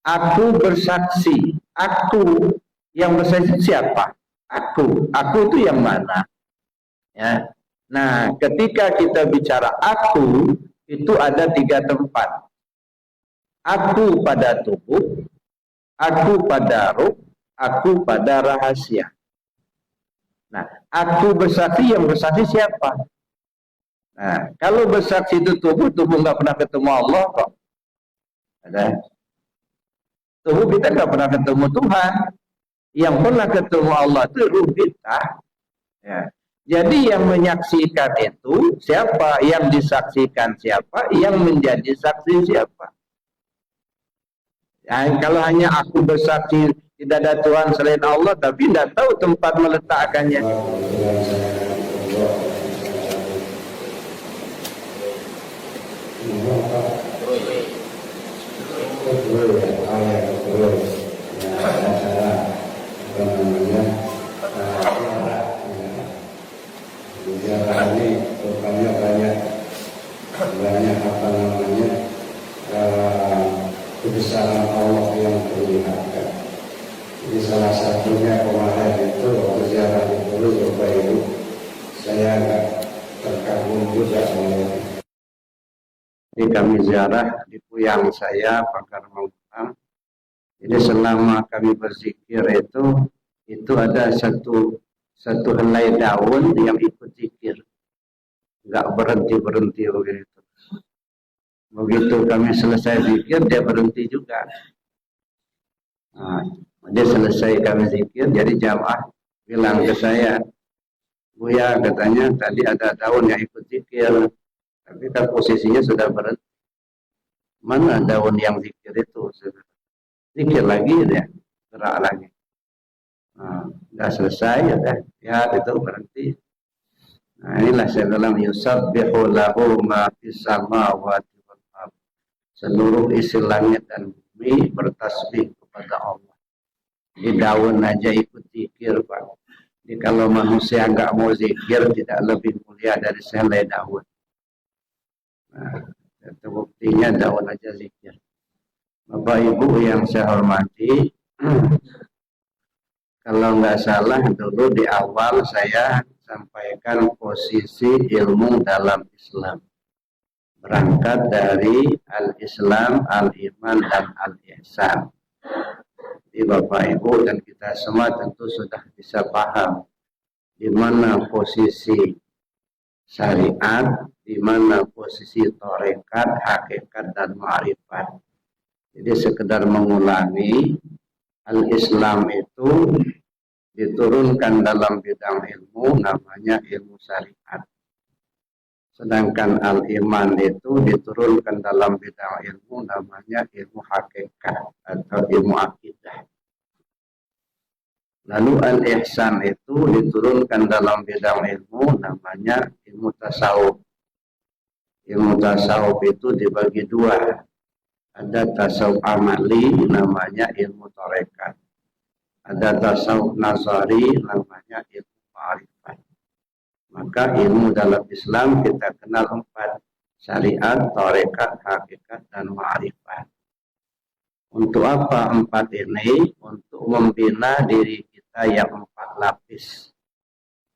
Aku bersaksi. Aku yang bersaksi siapa? Aku itu yang mana? Ya. Nah, ketika kita bicara aku, itu ada 3 tempat. Aku pada tubuh, aku pada ruh, aku pada rahasia. Nah, aku bersaksi, yang bersaksi siapa? Nah, kalau bersaksi itu tubuh nggak pernah ketemu Allah kok. Ada. Tubuh kita nggak pernah ketemu Tuhan. Yang pernah ketemu Allah itu ruh kita. Ya. Jadi yang menyaksikan itu siapa? Yang disaksikan siapa? Yang menjadi saksi siapa? Ya, kalau hanya aku bersaksi tidak ada Tuhan selain Allah, tapi tidak tahu tempat meletakkannya. Ziarah ini rupanya banyak apa namanya kebesaran Allah yang diperlihatkan. Jadi salah satunya kemarin itu waktu ziarah di Purus Bapak Ibu, saya agak terkagum juga melihat. Jadi kami ziarah di puyang saya Pakar Mangkutam. Jadi selama kami berzikir itu ada satu helai daun yang ikut zikir, nggak berhenti begitu. Begitu kami selesai zikir, dia berhenti juga. Nah, dia selesai kami zikir, jadi jamaah bilang ke saya, Buya, katanya tadi ada daun yang ikut zikir, tapi kan posisinya sudah berhenti. Mana daun yang zikir itu? Zikir lagi dia, gerak lagi. Nah, sudah selesai ya itu berhenti. Nah, inilah saya bilang yusabbihu lahu ma fis samawati wal ardh. Seluruh isi langit dan bumi bertasbih kepada Allah. Di daun aja ikut zikir, Pak. Jadi kalau manusia enggak mau zikir tidak lebih mulia dari sehelai daun. Nah, itu buktinya daun aja zikir. Bapak Ibu yang saya hormati, kalau nggak salah dulu di awal saya sampaikan posisi ilmu dalam Islam. Berangkat dari al-Islam, al-Iman, dan al-Ihsan. Jadi Bapak Ibu dan kita semua tentu sudah bisa paham di mana posisi syariat, di mana posisi tarekat, hakikat, dan ma'rifat. Jadi sekedar mengulangi, al-Islam itu diturunkan dalam bidang ilmu namanya ilmu syariat. Sedangkan al-iman itu diturunkan dalam bidang ilmu namanya ilmu hakikat atau ilmu akidah. Lalu al-ihsan itu diturunkan dalam bidang ilmu namanya ilmu tasawuf. Ilmu tasawuf itu dibagi 2. Ada tasawuf amali namanya ilmu tarekat. Ada tasawuf nazari namanya ilmu ma'rifat. Maka ilmu dalam Islam kita kenal 4. Syariat, tarekat, hakikat, dan ma'rifat. Untuk apa 4 ini? Untuk membina diri kita yang 4 lapis.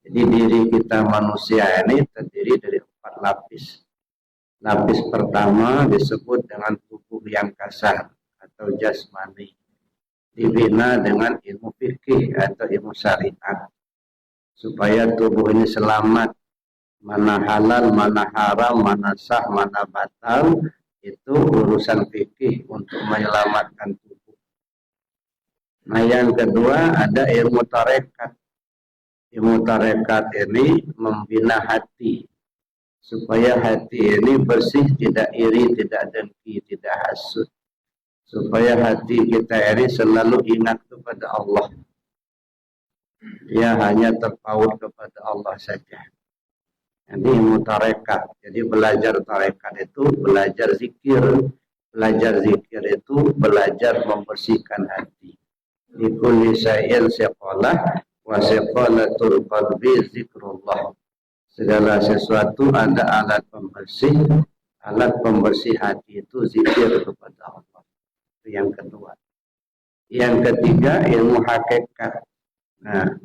Jadi diri kita manusia ini terdiri dari 4 lapis. Lapis pertama disebut dengan tubuh yang kasar atau jasmani. Dibina dengan ilmu fikih atau ilmu syariat. Supaya tubuh ini selamat. Mana halal, mana haram, mana sah, mana batal. Itu urusan fikih untuk menyelamatkan tubuh. Nah yang kedua ada ilmu tarekat. Ilmu tarekat ini membina hati. Supaya hati ini bersih, tidak iri, tidak dengki, tidak hasut. Supaya hati kita ini selalu ingat kepada Allah. Dia hanya terpaut kepada Allah saja. Jadi ilmu tarekat. Jadi belajar tarekat itu belajar zikir. Belajar zikir itu belajar membersihkan hati. Likulli syai'in siqalah wa siqalatul qalbi zikrullah. Segala sesuatu ada alat pembersih. Alat pembersih hati itu zikir kepada Allah. Itu yang kedua. Yang ketiga, ilmu hakikat. Nah,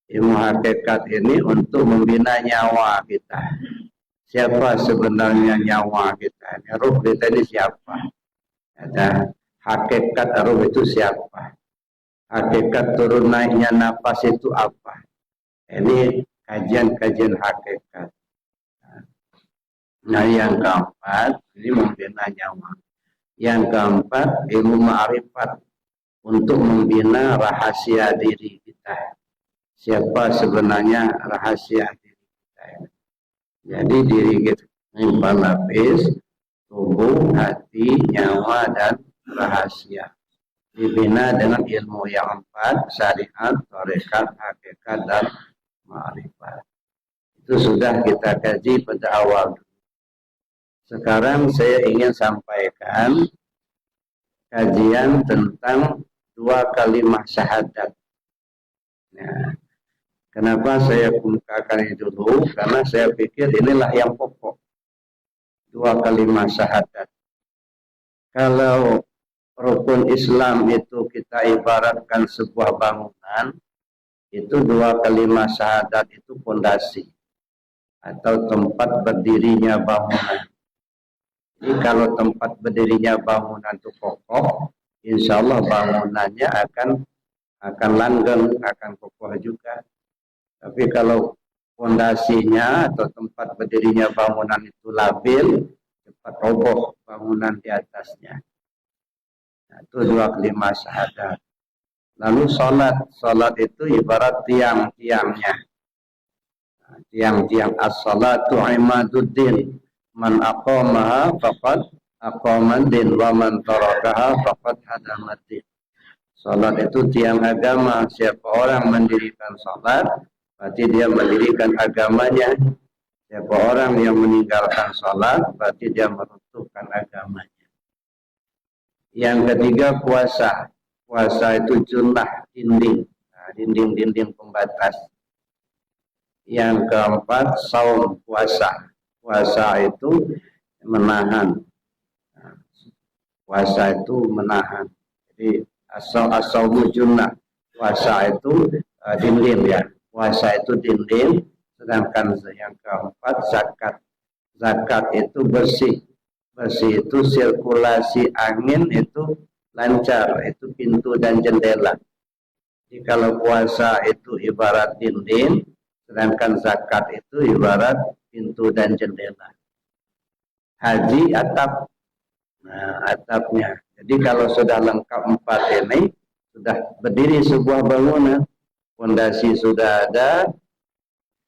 ilmu hakikat ini untuk membina nyawa kita. Siapa sebenarnya nyawa kita? Ruh kita ini siapa? Ada hakikat ruh itu siapa? Hakikat turun naiknya nafas itu apa? Ini kajian-kajian hakikat. Nah, yang keempat, ini membina nyawa. Yang keempat, ilmu ma'rifat untuk membina rahasia diri kita. Siapa sebenarnya rahasia diri kita? Jadi diri kita ini 4 lapis, tubuh, hati, nyawa, dan rahasia. Dibina dengan ilmu yang 4, syariat, tarekat, hakikat, dan ma'rifat. Itu sudah kita kaji pada awal. Sekarang saya ingin sampaikan kajian tentang 2 kalimat syahadat. Nah, kenapa saya kemukakan ini dulu? Karena saya pikir inilah yang pokok. 2 kalimat syahadat. Kalau rukun Islam itu kita ibaratkan sebuah bangunan, itu 2 kalimat syahadat itu fondasi atau tempat berdirinya bangunan. Jadi kalau tempat berdirinya bangunan itu kokoh, insya Allah bangunannya akan langgeng, akan kokoh juga. Tapi kalau fondasinya atau tempat berdirinya bangunan itu labil, cepat roboh bangunan di atasnya. Nah, itu 2 kalimat syahadat. Lalu salat itu ibarat tiang-tiangnya. Nah, tiang-tiang as-salatu imaduddin. Man aqamaha faqad aqamad-din wa man tarakaha faqad hadamad-din. Salat itu tiang agama. Siapa orang mendirikan salat, berarti dia mendirikan agamanya. Siapa orang yang meninggalkan salat, berarti dia meruntuhkan agamanya. Yang ketiga puasa. Puasa itu junnah, dinding. Nah, dinding-dinding pembatas. Yang keempat saum, puasa. Puasa itu menahan. Nah, puasa itu menahan. Jadi as-saumu junnah. Puasa itu dinding ya. Puasa itu dinding. Sedangkan yang keempat zakat. Zakat itu bersih. Bersih itu sirkulasi angin itu lancar, itu pintu dan jendela. Jadi kalau puasa itu ibarat dinding, sedangkan zakat itu ibarat pintu dan jendela. Haji atap, nah atapnya. Jadi kalau sudah lengkap 4 ini, sudah berdiri sebuah bangunan, fondasi sudah ada,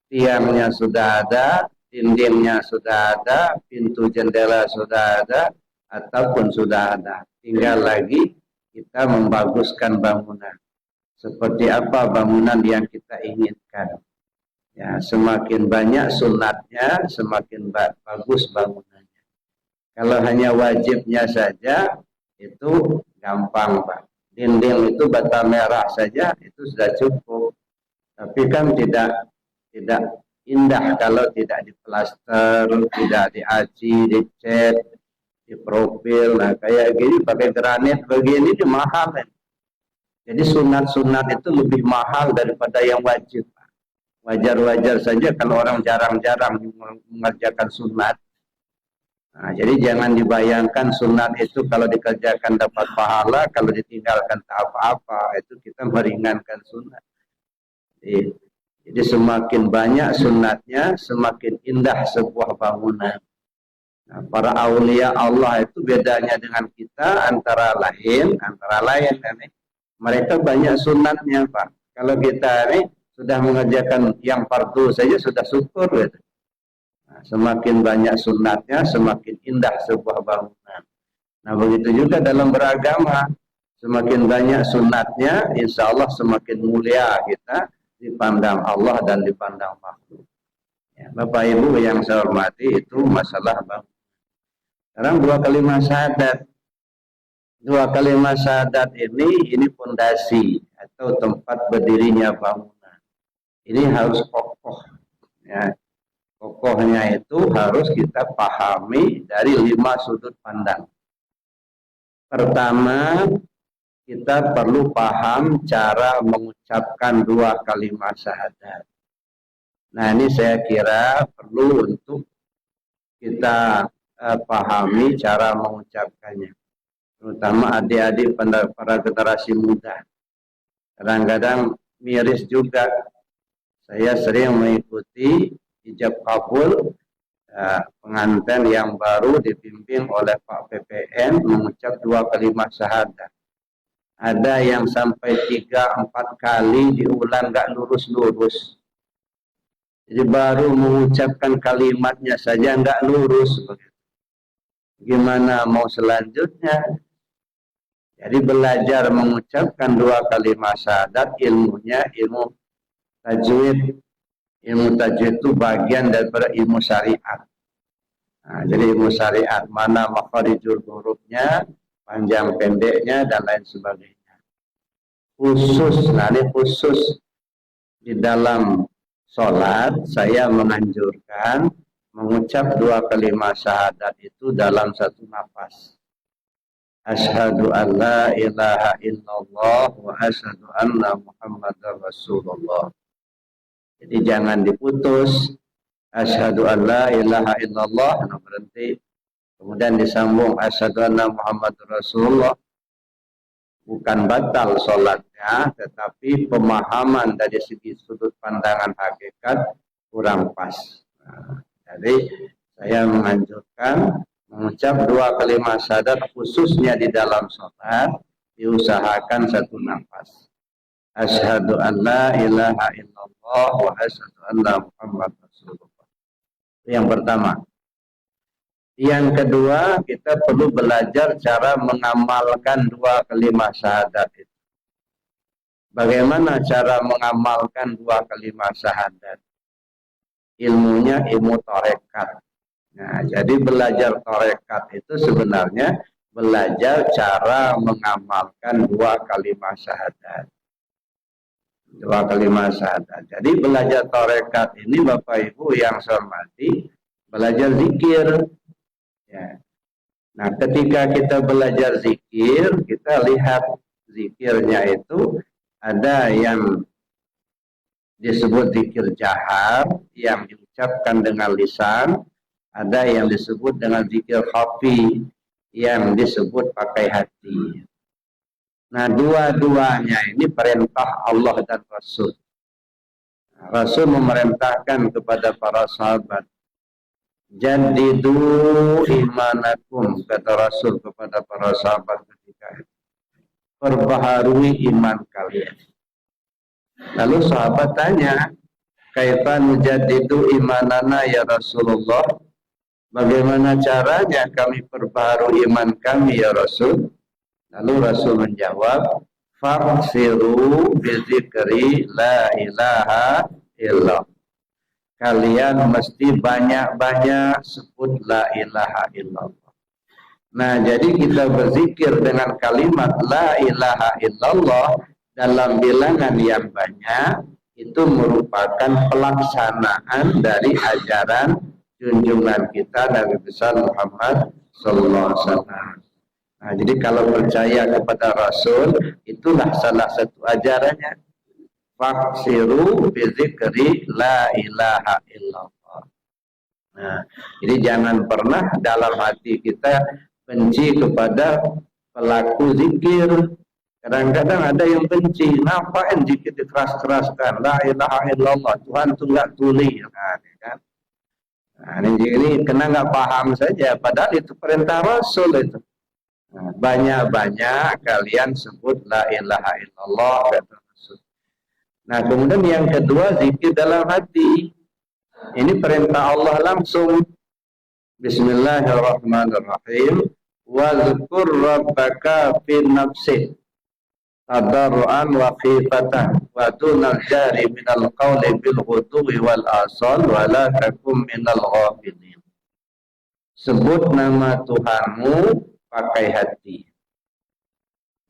tiangnya sudah ada, dindingnya sudah ada, pintu jendela sudah ada, ataupun sudah ada. Tinggal lagi kita membaguskan bangunan. Seperti apa bangunan yang kita inginkan. Ya, semakin banyak sunatnya, semakin bagus bangunannya. Kalau hanya wajibnya saja, itu gampang, Pak. Dinding itu bata merah saja, itu sudah cukup. Tapi kan tidak indah kalau tidak diplaster, tidak diaci, dicat, di profil. Nah kayak gini pakai granit begini itu mahal kan. Jadi sunat-sunat itu lebih mahal daripada yang wajib. Wajar-wajar saja kalau orang jarang-jarang mengerjakan sunat. Nah, jadi jangan dibayangkan sunat itu kalau dikerjakan dapat pahala, kalau ditinggalkan tak apa-apa. Itu kita meringankan sunat. Jadi semakin banyak sunatnya, semakin indah sebuah bangunan. Nah, para aulia Allah itu bedanya dengan kita antara lain kan, mereka banyak sunatnya, Pak. Kalau kita ini sudah mengerjakan yang fardu saja sudah syukur gitu. Nah, semakin banyak sunatnya, semakin indah sebuah bangunan. Nah, begitu juga dalam beragama, semakin banyak sunatnya, insya Allah semakin mulia kita dipandang Allah dan dipandang makhluk. Ya, Bapak Ibu yang saya hormati, itu masalah bangunan. Sekarang 2 kalimat syahadat. 2 kalimat syahadat ini fondasi atau tempat berdirinya bangunan. Ini harus kokoh. Ya. Kokohnya itu harus kita pahami dari 5 sudut pandang. Pertama, kita perlu paham cara mengucapkan dua kalimat syahadat. Nah, ini saya kira perlu untuk kita pahami cara mengucapkannya. Terutama adik-adik para generasi muda. Kadang-kadang miris juga. Saya sering mengikuti ijab kabul pengantin yang baru dipimpin oleh Pak PPN mengucap dua kalimat syahadat. Ada yang sampai 3-4 kali diulang gak lurus-lurus. Jadi baru mengucapkan kalimatnya saja gak lurus. Gimana mau selanjutnya? Jadi belajar mengucapkan dua kalimat syahadat, ilmunya ilmu tajwid. Ilmu tajwid itu bagian daripada ilmu syariat. Nah, jadi ilmu syariat, mana makharijul hurufnya, panjang pendeknya, dan lain sebagainya. Khusus, nah ini khusus di dalam sholat, saya menganjurkan mengucap dua kalimat syahadat itu dalam satu nafas. Asyhadu an la ilaha illallah wa asyhadu anna Muhammadar Rasulullah. Jadi jangan diputus. Asyhadu an la ilaha illallah, nah berhenti. Kemudian disambung asyhadu anna Muhammadar Rasulullah. Bukan batal sholatnya, tetapi pemahaman dari segi sudut pandangan hakikat kurang pas. Nah, jadi saya menganjurkan mengucap dua kalimat syahadat khususnya di dalam sholat, diusahakan satu nafas. Asyhadu an la ilaha illallah wa asyhadu anna Muhammad Rasulullah. Yang pertama. Yang kedua, kita perlu belajar cara mengamalkan dua kalimat syahadat itu. Bagaimana cara mengamalkan dua kalimat syahadat? Ilmunya ilmu tarekat. Nah, jadi belajar tarekat itu sebenarnya belajar cara mengamalkan dua kalimat syahadat. Dua kalimat syahadat. Jadi belajar tarekat ini Bapak Ibu yang saya hormati, belajar zikir. Ya. Nah, ketika kita belajar zikir, kita lihat zikirnya itu ada yang disebut zikir jahar, yang diucapkan dengan lisan, ada yang disebut dengan zikir khafi, yang disebut pakai hati. Nah, dua-duanya ini perintah Allah dan Rasul. Nah, Rasul memerintahkan kepada para sahabat, jadidu imanakum, kata Rasul kepada para sahabat ketika itu, perbaharui iman kalian. Lalu sahabat tanya, kaifa nujaddidu imanana ya Rasulullah? Bagaimana caranya kami perbaharui iman kami ya Rasul? Lalu Rasul menjawab, faksiru bizikri la ilaha illallah. Kalian mesti banyak-banyak sebut la ilaha illallah. Nah, jadi kita berzikir dengan kalimat la ilaha illallah dalam bilangan yang banyak, itu merupakan pelaksanaan dari ajaran junjungan kita Nabi besar Muhammad sallallahu alaihi wasallam. Nah, jadi kalau percaya kepada Rasul, itulah salah satu ajarannya. Faksiru bizikri la ilaha illallah. Nah, jadi jangan pernah dalam hati kita benci kepada pelaku zikir. Kadang-kadang ada yang benci, ngapain zikir dikeras-keraskan, la ilaha illallah, Tuhan itu nggak tuli. Kan? Nah, ini kena nggak paham saja, padahal itu perintah Rasul itu. Nah, banyak-banyak kalian sebut la ilaha illallah, kata Rasul. Nah, kemudian yang kedua, zikir dalam hati. Ini perintah Allah langsung. Bismillahirrahmanirrahim. Wazkur rabbaka fi nafsik tadarruan wa khifatan wa dunal jari minal qawli bil ghuduwi wal asal wa la takum minal ghafilin. Sebut nama Tuhanmu pakai hati,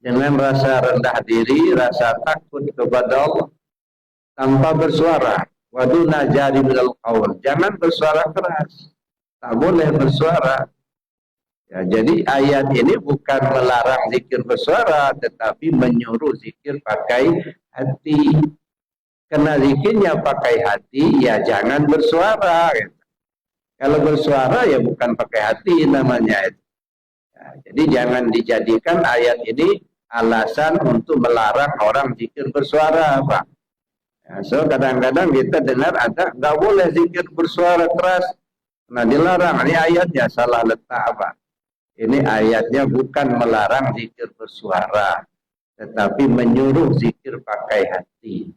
dengan rasa rendah diri, rasa takut kepada Allah, tanpa bersuara. Waduna jari minal qaul, jangan bersuara keras, tak boleh bersuara. Ya, jadi ayat ini bukan melarang zikir bersuara, tetapi menyuruh zikir pakai hati. Karena zikirnya pakai hati, ya jangan bersuara. Gitu. Kalau bersuara ya bukan pakai hati namanya. Ya, jadi jangan dijadikan ayat ini alasan untuk melarang orang zikir bersuara, Pak. Ya, so kadang-kadang kita dengar ada nggak boleh zikir bersuara keras. Nah dilarang, ini ayatnya salah letak, Pak. Ini ayatnya bukan melarang zikir bersuara, tetapi menyuruh zikir pakai hati.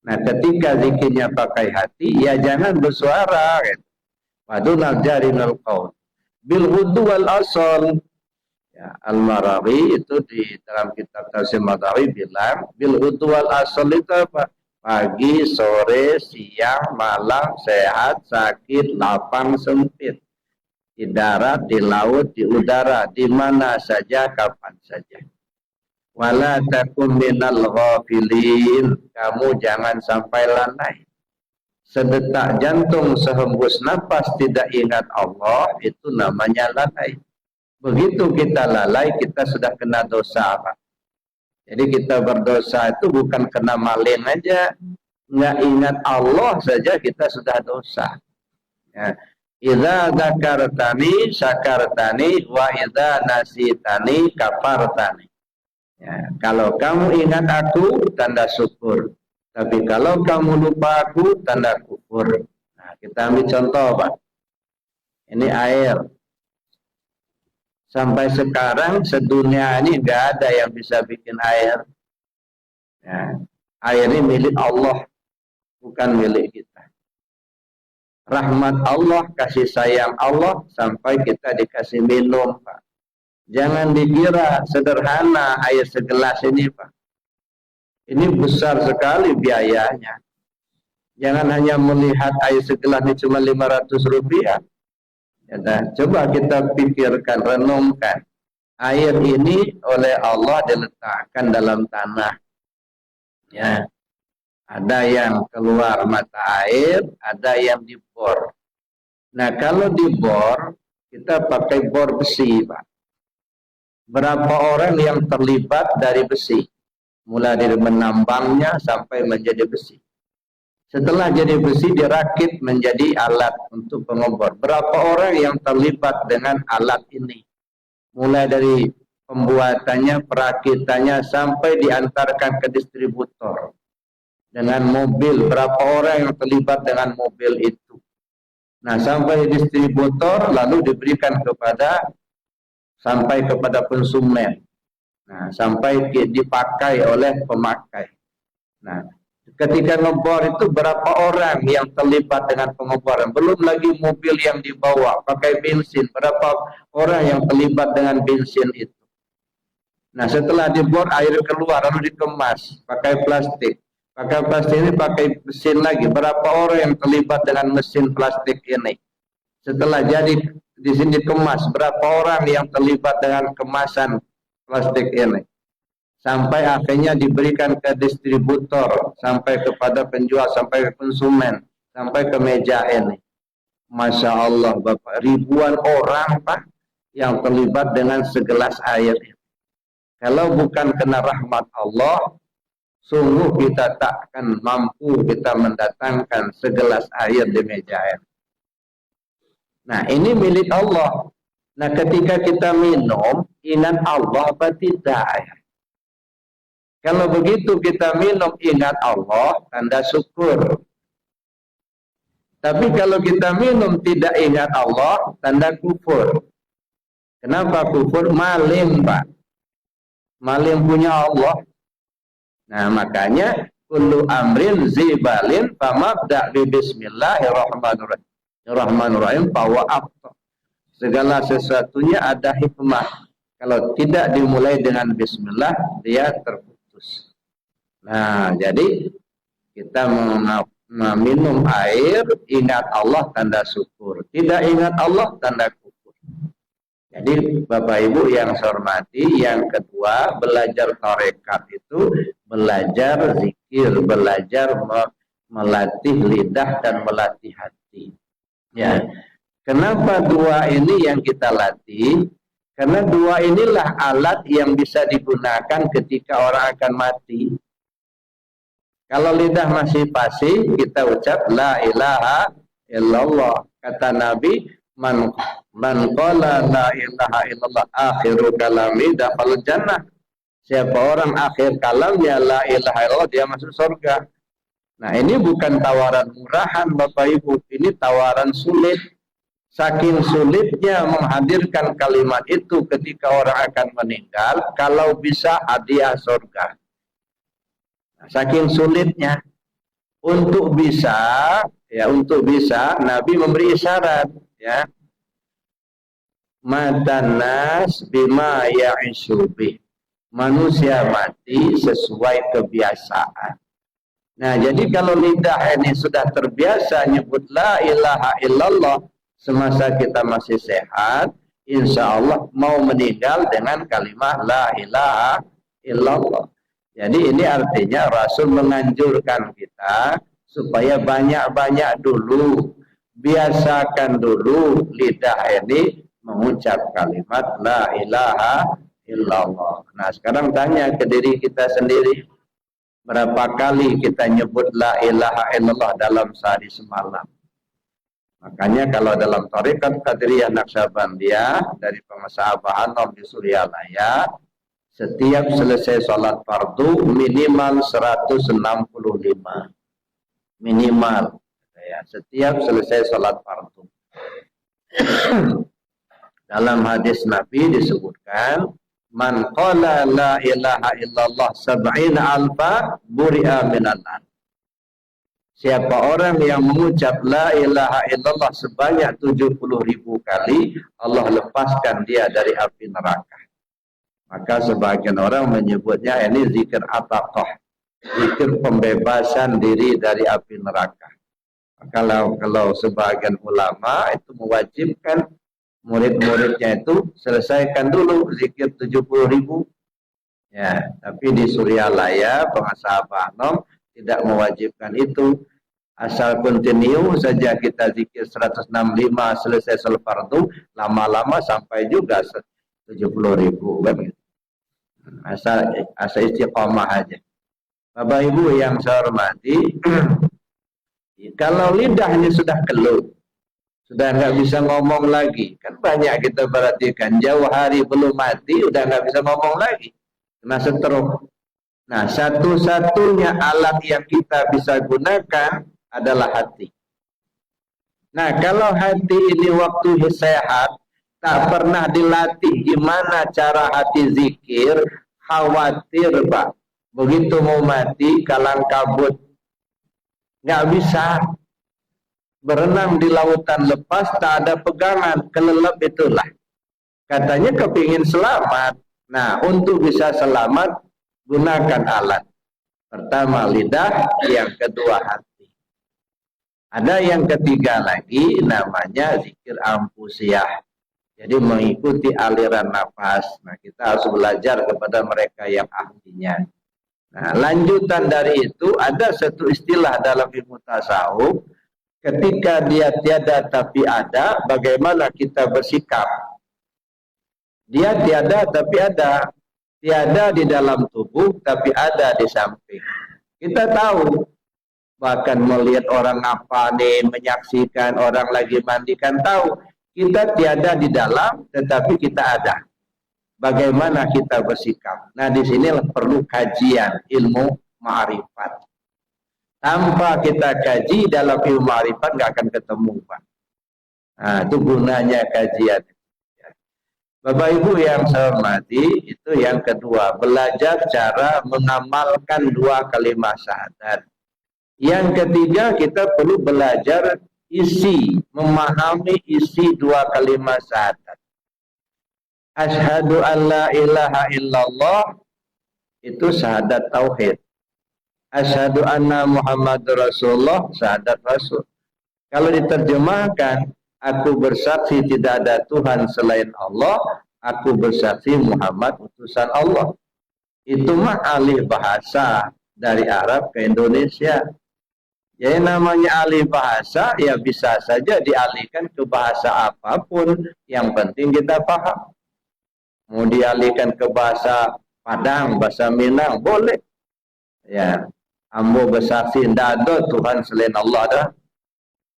Nah, ketika zikirnya pakai hati, ya jangan bersuara. Wadunal jarinal qaul bil ghuddu wal asal. Ya, Al-Marawi itu di dalam kitab Tafsir Madawi bilang bil ghuddu wal asal itu apa? Pagi, sore, siang, malam, sehat, sakit, lapang, sempit. Di darat, di laut, di udara, di mana saja, kapan saja. Wala takum minal ghafilin, kamu jangan sampai lalai. Sedetak jantung, sehembus nafas tidak ingat Allah, itu namanya lalai. Begitu kita lalai, kita sudah kena dosa, Pak. Jadi kita berdosa itu bukan kena maling aja, nggak ingat Allah saja kita sudah dosa. Ya. Idza dzakartani syakartani wa idza nasitani kafartani. Ya, kalau kamu ingat aku tanda syukur. Tapi kalau kamu lupa aku tanda kufur. Nah, kita ambil contoh, Pak. Ini air. Sampai sekarang sedunia ini enggak ada yang bisa bikin air. Ya, air ini milik Allah, bukan milik kita. Rahmat Allah, kasih sayang Allah sampai kita dikasih minum, Pak. Jangan dikira sederhana air segelas ini, Pak. Ini besar sekali biayanya. Jangan hanya melihat air segelas ini cuma 500 rupiah. Ya, coba kita pikirkan, renungkan. Air ini oleh Allah diletakkan dalam tanah. Ya. Ada yang keluar mata air, ada yang dibor. Nah, kalau dibor, kita pakai bor besi, Pak. Berapa orang yang terlibat dari besi? Mulai dari menambangnya sampai menjadi besi. Setelah jadi besi, dirakit menjadi alat untuk pengobor. Berapa orang yang terlibat dengan alat ini? Mulai dari pembuatannya, perakitannya, sampai diantarkan ke distributor. Dengan mobil, berapa orang yang terlibat dengan mobil itu. Nah, sampai distributor lalu diberikan sampai kepada konsumen. Nah, sampai dipakai oleh pemakai. Nah, ketika ngebor itu berapa orang yang terlibat dengan pengeboran? Belum lagi mobil yang dibawa pakai bensin, berapa orang yang terlibat dengan bensin itu. Nah, setelah dibor air keluar lalu dikemas pakai plastik. Pakai plastik ini pakai mesin lagi. Berapa orang yang terlibat dengan mesin plastik ini? Setelah jadi di sini dikemas, berapa orang yang terlibat dengan kemasan plastik ini? Sampai akhirnya diberikan ke distributor, sampai kepada penjual, sampai ke konsumen, sampai ke meja ini. Masya Allah, Bapak, ribuan orang, Pak, yang terlibat dengan segelas air. Kalau bukan kena rahmat Allah, sungguh kita takkan mampu kita mendatangkan segelas air di meja air. Nah, ini milik Allah. Nah, ketika kita minum, ingat Allah apa tidak? Kalau begitu kita minum ingat Allah, tanda syukur. Tapi kalau kita minum tidak ingat Allah, tanda kufur. Kenapa kufur? Maling, Pak. Maling punya Allah. Nah, makanya kullu amrin zibalin famabda bi bismillahirrahmanirrahim. Rahmanirrahim segala sesuatunya ada hikmah. Kalau tidak dimulai dengan bismillah, dia terputus. Nah, jadi kita meminum air, ingat Allah tanda syukur. Tidak ingat Allah tanda kufur. Jadi Bapak Ibu yang saya hormati, yang kedua, belajar tarekat itu belajar zikir, belajar melatih lidah dan melatih hati. Ya, kenapa dua ini yang kita latih? Karena dua inilah alat yang bisa digunakan ketika orang akan mati. Kalau lidah masih pasif, kita ucap la ilaha illallah. Kata Nabi, man qala la ilaha illallah akhiru kalami dakhala jannah. Siapa orang akhir kalamnya la ilaha illallah, dia masuk surga. Nah, ini bukan tawaran murahan Bapak Ibu, ini tawaran sulit. Saking sulitnya menghadirkan kalimat itu ketika orang akan meninggal, kalau bisa hadiah surga. Nah, saking sulitnya untuk bisa Nabi memberi isyarat, ya. Matanas bima ya'ishubi. Manusia mati sesuai kebiasaan. Nah, jadi kalau lidah ini sudah terbiasa nyebut la ilaha illallah semasa kita masih sehat, insya Allah mau meninggal dengan kalimat la ilaha illallah. Jadi ini artinya Rasul menganjurkan kita supaya banyak-banyak dulu, biasakan dulu lidah ini mengucap kalimat la ilaha illallah. Nah, sekarang tanya ke diri kita sendiri, berapa kali kita nyebut la ilaha illallah dalam sehari semalam? Makanya kalau dalam Thariqat Qadiriyah Naqsyabandiyah dari pengusaha Anom di Suryalaya, setiap selesai sholat fardu minimal 165. Minimal. Ya, setiap selesai sholat fardu. Dalam hadis Nabi disebutkan, man qala la ilaha illallah sab'ina alfa buri'a minan nar. Siapa orang yang mengucap la ilaha illallah sebanyak 70.000 kali, Allah lepaskan dia dari api neraka. Maka sebagian orang menyebutnya ini zikir ataqah, zikir pembebasan diri dari api neraka. Kalau sebagian ulama itu mewajibkan murid-muridnya itu selesaikan dulu zikir 70.000. Ya, tapi di Suryalaya pengusaha Anom tidak mewajibkan itu. Asal kontinu saja kita zikir 165 selesai sholat fardu, lama-lama sampai juga 70.000. Asal istiqomah aja. Bapak Ibu yang saya hormati, kalau lidahnya sudah keluh, sudah nggak bisa ngomong lagi, kan banyak kita perhatikan jauh hari belum mati udah nggak bisa ngomong lagi, kena stroke. Nah, satu-satunya alat yang kita bisa gunakan adalah hati. Nah, kalau hati ini waktu sehat tak pernah dilatih gimana cara hati zikir, khawatir Pak, begitu mau mati kalang kabut, nggak bisa berenang di lautan lepas, tak ada pegangan, kelelep itulah. Katanya kepingin selamat. Nah, untuk bisa selamat gunakan alat. Pertama lidah, yang kedua hati. Ada yang ketiga lagi namanya zikir anfusiyah. Jadi mengikuti aliran nafas. Nah, kita harus belajar kepada mereka yang ahlinya. Nah, lanjutan dari itu ada satu istilah dalam ilmu tasawuf, ketika dia tiada tapi ada, bagaimana kita bersikap? Dia tiada tapi ada. Tiada di dalam tubuh tapi ada di samping. Kita tahu, bahkan melihat orang apa nih, menyaksikan orang lagi mandi, kan tahu kita tiada di dalam tetapi kita ada. Bagaimana kita bersikap? Nah, di sini perlu kajian ilmu ma'rifat. Tanpa kita kaji dalam ilmu ma'rifat nggak akan ketemu, Pak. Nah, itu gunanya kajian. Bapak Ibu yang saya hormati, itu yang kedua, belajar cara mengamalkan dua kalimat syahadat. Yang ketiga, kita perlu belajar memahami isi dua kalimat syahadat. Asyhadu an la ilaha illallah, itu syahadat tauhid. Asyhadu anna Muhammadur Rasulullah, syahadat Rasul. Kalau diterjemahkan, aku bersaksi tidak ada Tuhan selain Allah, aku bersaksi Muhammad utusan Allah. Itu mah alih bahasa dari Arab ke Indonesia. Jadi namanya alih bahasa, ya bisa saja dialihkan ke bahasa apapun, yang penting kita paham. Mau dialihkan ke bahasa Padang, bahasa Minang, boleh. Ya, ambo bersaksi tidak ada Tuhan selain Allah dah.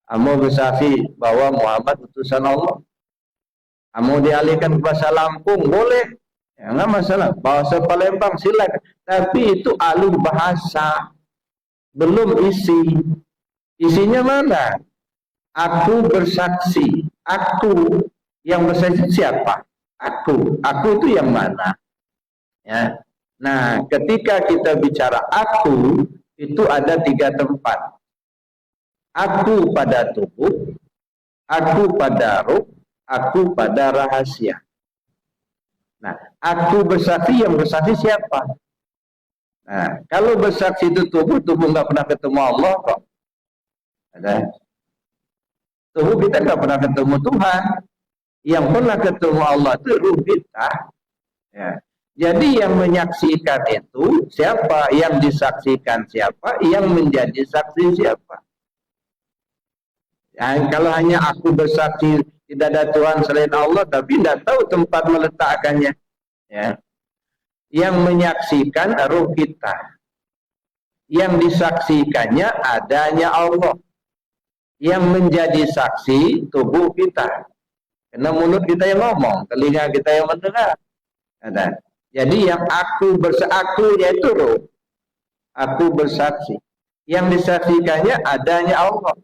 Ambo bersaksi bahwa Muhammad utusan Allah. Ambo dialihkan ke bahasa Lampung, boleh. Ya, enggak masalah. Bahasa Palembang silakan. Tapi itu alih bahasa, belum isi. Isinya mana? Aku bersaksi. Aku yang bersaksi siapa? Aku. Aku itu yang mana? Ya. Nah, ketika kita bicara aku, itu ada 3 tempat. Aku pada tubuh, aku pada ruh, aku pada rahasia. Nah, aku bersaksi, yang bersaksi siapa? Nah, kalau bersaksi itu tubuh nggak pernah ketemu Allah kok. Ada. Tubuh kita nggak pernah ketemu Tuhan. Yang pernah ketemu Allah itu ruh kita. Ya. Jadi yang menyaksikan itu siapa? Yang disaksikan siapa? Yang menjadi saksi siapa? Ya, kalau hanya aku bersaksi tidak ada Tuhan selain Allah, tapi tidak tahu tempat meletakkannya. Ya. Yang menyaksikan ruh kita. Yang disaksikannya adanya Allah. Yang menjadi saksi tubuh kita. Karena mulut kita yang ngomong, telinga kita yang mendengar. Ada. Jadi yang aku bersaksinya itu roh. Aku bersaksi. Yang disaksikannya adanya Allah.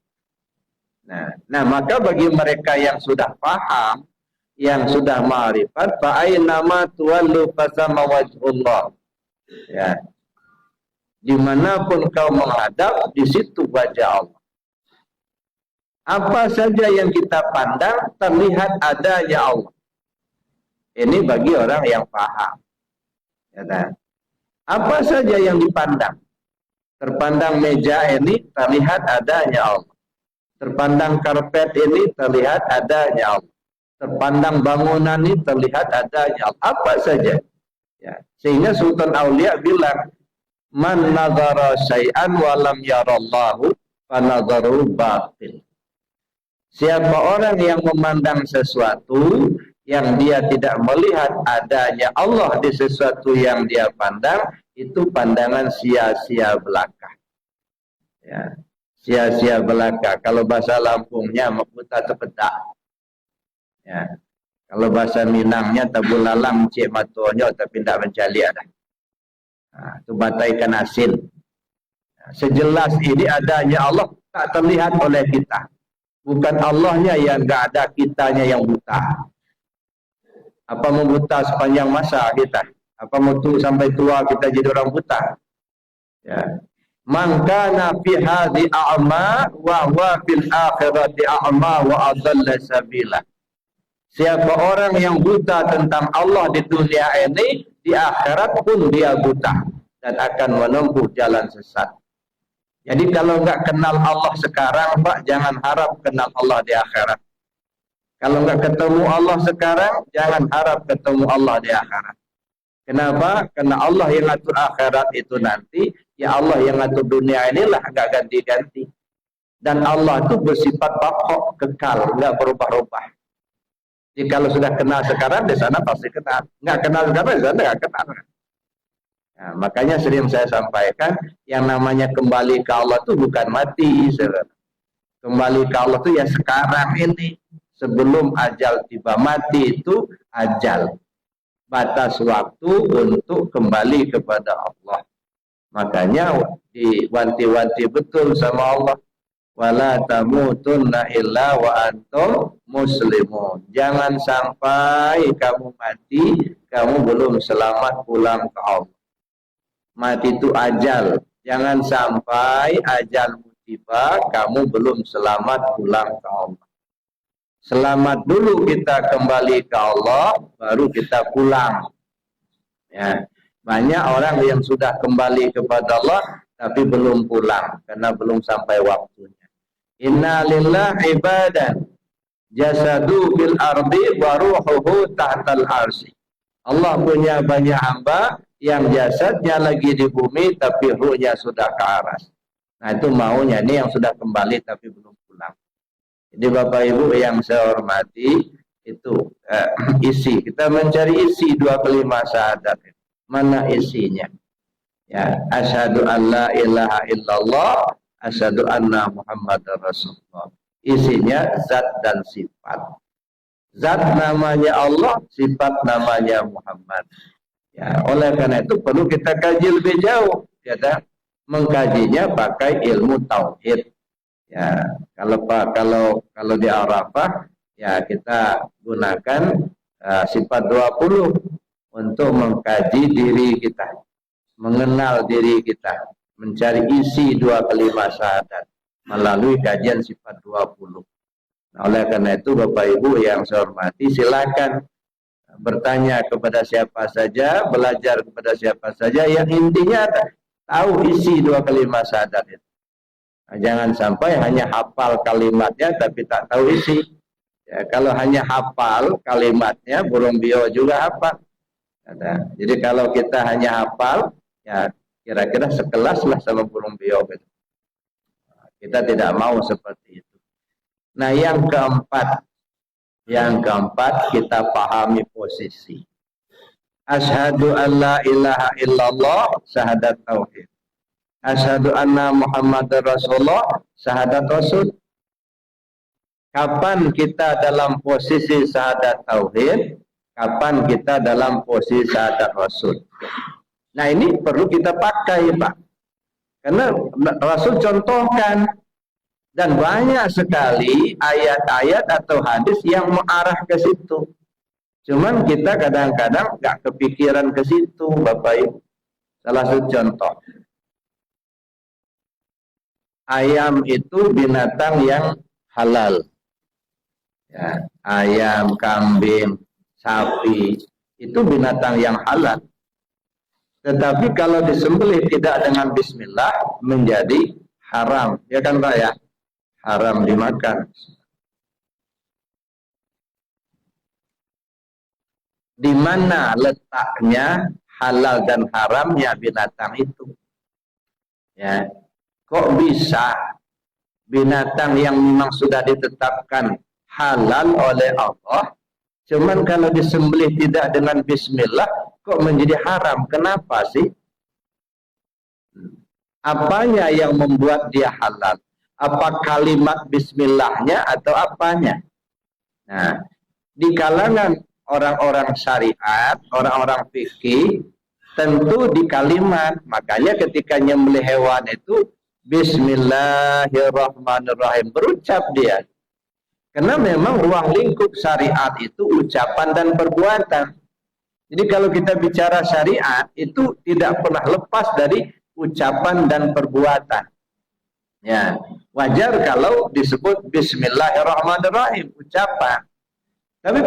Nah, maka bagi mereka yang sudah paham, yang sudah ma'rifat, fa'ainama tuwallu fasama wajhullah. Ya. Dimanapun kau menghadap, di situ wajah Allah. Apa saja yang kita pandang, terlihat adanya Allah. Ini bagi orang yang paham. Ya, kan? Apa saja yang dipandang, terpandang meja ini terlihat adanya Allah. Terpandang karpet ini terlihat adanya Allah. Terpandang bangunan ini terlihat adanya Allah. Apa saja. Ya. Sehingga Sultan Aulia bilang, man nazara syai'an walam yarallahu fanadharu batil. Siapa orang yang memandang sesuatu yang dia tidak melihat adanya Allah di sesuatu yang dia pandang, itu pandangan sia-sia belaka. Ya, sia-sia belaka. Kalau bahasa Lampungnya buta tepedak. Ya. Kalau bahasa Minangnya tabulalang cik matonyo tapi tidak mencali ada. Nah, itu bataikan asin. Nah, sejelas ini adanya Allah tak terlihat oleh kita. Bukan Allahnya yang enggak ada, kitanya yang buta. Apa mau buta sepanjang masa kita? Apa mau sampai tua kita jadi orang buta? Ya. Man kana fi hadhi a'ma wa huwa fil akhirati a'ma wa adalla sabila. Siapa orang yang buta tentang Allah di dunia ini, di akhirat pun dia buta dan akan menempuh jalan sesat. Jadi kalau enggak kenal Allah sekarang, Pak, jangan harap kenal Allah di akhirat. Kalau enggak ketemu Allah sekarang, jangan harap ketemu Allah di akhirat. Kenapa? Karena Allah yang ngatur akhirat itu nanti, ya Allah yang ngatur dunia inilah enggak ganti-ganti. Dan Allah itu bersifat pokok, kekal, enggak berubah-ubah. Jadi kalau sudah kenal sekarang, di sana pasti kenal. Enggak kenal sekarang, di sana enggak kenal. Nah, makanya sering saya sampaikan, yang namanya kembali ke Allah itu bukan mati. Kembali ke Allah itu ya sekarang ini. Sebelum ajal tiba, mati itu ajal. Batas waktu untuk kembali kepada Allah. Makanya diwanti-wanti betul sama Allah. Wala tamutunna illa wa antum muslimun. Jangan sampai kamu mati, kamu belum selamat pulang ke Allah. Mati itu ajal. Jangan sampai ajalmu tiba, kamu belum selamat pulang ke Allah. Selamat dulu kita kembali ke Allah, baru kita pulang. Ya. Banyak orang yang sudah kembali kepada Allah, tapi belum pulang, karena belum sampai waktunya. Inna lillahi ibadan, jasadu bil ardi, wa ruhuhu tahtal arsi. Allah punya banyak hamba, yang jasadnya lagi di bumi, tapi ruhnya sudah ke aras. Nah itu maunya, ini yang sudah kembali, tapi belum pulang. Jadi Bapak Ibu yang saya hormati, itu isi. Kita mencari isi dua kalimat syahadat. Mana isinya? Ya, asyhadu an la ilaha illallah, asyhadu anna Muhammadar Rasulullah. Isinya zat dan sifat. Zat namanya Allah, sifat namanya Muhammad. Ya, oleh karena itu perlu kita kaji lebih jauh. Kita mengkajinya pakai ilmu tauhid. Ya, kalau di Arafah ya kita gunakan sifat 20 untuk mengkaji diri kita, mengenal diri kita, mencari isi dua kalimat syahadat melalui kajian sifat 20. Nah, oleh karena itu Bapak Ibu yang saya hormati, silakan bertanya kepada siapa saja, belajar kepada siapa saja, yang intinya tahu isi dua kalimat syahadat itu. Nah, jangan sampai hanya hafal kalimatnya tapi tak tahu isi. Ya, kalau hanya hafal kalimatnya, burung bio juga hafal. Jadi kalau kita hanya hafal, ya kira-kira sekelas lah sama burung bio. Gitu. Kita tidak mau seperti itu. Nah, yang keempat kita pahami posisi. Asyhadu an la ilaha illallah, syahadat tauhid. Asyhadu anna Muhammadar Rasulullah, syahadat Rasul. Kapan kita dalam posisi syahadat tauhid? Kapan kita dalam posisi syahadat Rasul? Nah, ini perlu kita pakai, Pak. Karena Rasul contohkan, dan banyak sekali ayat-ayat atau hadis yang mengarah ke situ. Cuman kita kadang-kadang nggak kepikiran ke situ, Bapak Ibu. Salah satu contoh. Ayam itu binatang yang halal. Ya, ayam, kambing, sapi itu binatang yang halal. Tetapi kalau disembelih tidak dengan bismillah menjadi haram, ya kan Pak ya? Haram dimakan. Di mana letaknya halal dan haramnya binatang itu? Ya, kok bisa binatang yang memang sudah ditetapkan halal oleh Allah, cuman kalau disembelih tidak dengan bismillah kok menjadi haram? Kenapa sih? Apanya yang membuat dia halal? Apa kalimat bismillahnya atau apanya? Nah, di kalangan orang-orang syariat, orang-orang fikih, tentu di kalimat. Makanya ketika nyembelih hewan itu Bismillahirrahmanirrahim, berucap dia. Karena memang ruang lingkup syariat itu ucapan dan perbuatan. Jadi kalau kita bicara syariat itu tidak pernah lepas dari ucapan dan perbuatan. Ya, wajar kalau disebut Bismillahirrahmanirrahim, ucapan. Tapi